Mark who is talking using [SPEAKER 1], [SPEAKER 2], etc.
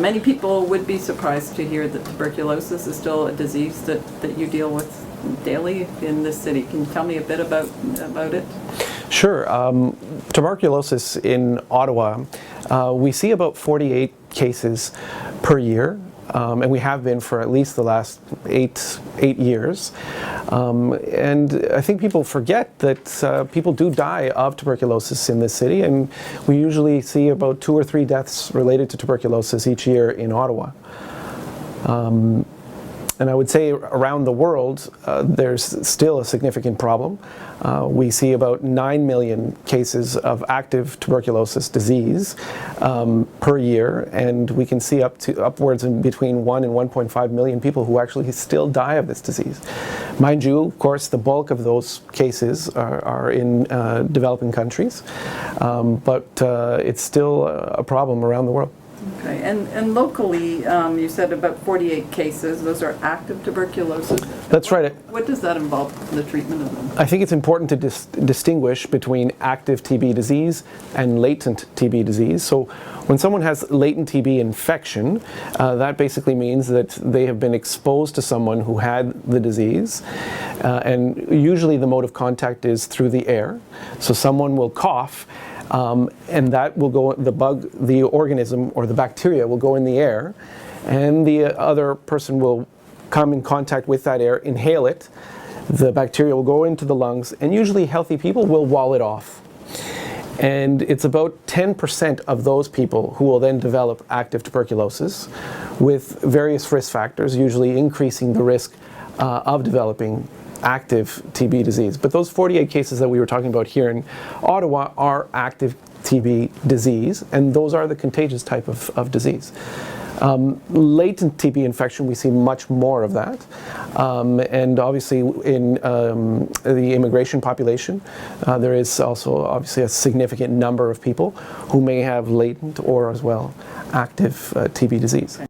[SPEAKER 1] Many people would be surprised to hear that tuberculosis is still a disease that you deal with daily in this city. Can you tell me a bit about it?
[SPEAKER 2] Sure. Tuberculosis in Ottawa, we see about 48 cases per year. And we have been for at least the last eight years. And I think people forget that people do die of tuberculosis in this city, and we usually see about 2 or 3 deaths related to tuberculosis each year in Ottawa. And I would say around the world, there's still a significant problem. We see about 9 million cases of active tuberculosis disease per year, and we can see upwards in between 1 and 1.5 million people who actually still die of this disease. Mind you, of course, the bulk of those cases are in developing countries, but it's still a problem around the world.
[SPEAKER 1] Okay, and locally, you said about 48 cases. Those are active tuberculosis.
[SPEAKER 2] That's right.
[SPEAKER 1] What does that involve, the treatment of them?
[SPEAKER 2] I think it's important to distinguish between active TB disease and latent TB disease. So when someone has latent TB infection, that basically means that they have been exposed to someone who had the disease. And usually the mode of contact is through the air. So someone will cough, and that will go, the organism or the bacteria will go in the air, and the other person will come in contact with that air, inhale it, the bacteria will go into the lungs, and usually healthy people will wall it off. And it's about 10% of those people who will then develop active tuberculosis with various risk factors, usually increasing the risk of developing active TB disease. But those 48 cases that we were talking about here in Ottawa are active TB disease, and those are the contagious type of disease. Latent TB infection, we see much more of that. And obviously in the immigration population, there is also obviously a significant number of people who may have latent or as well active TB disease.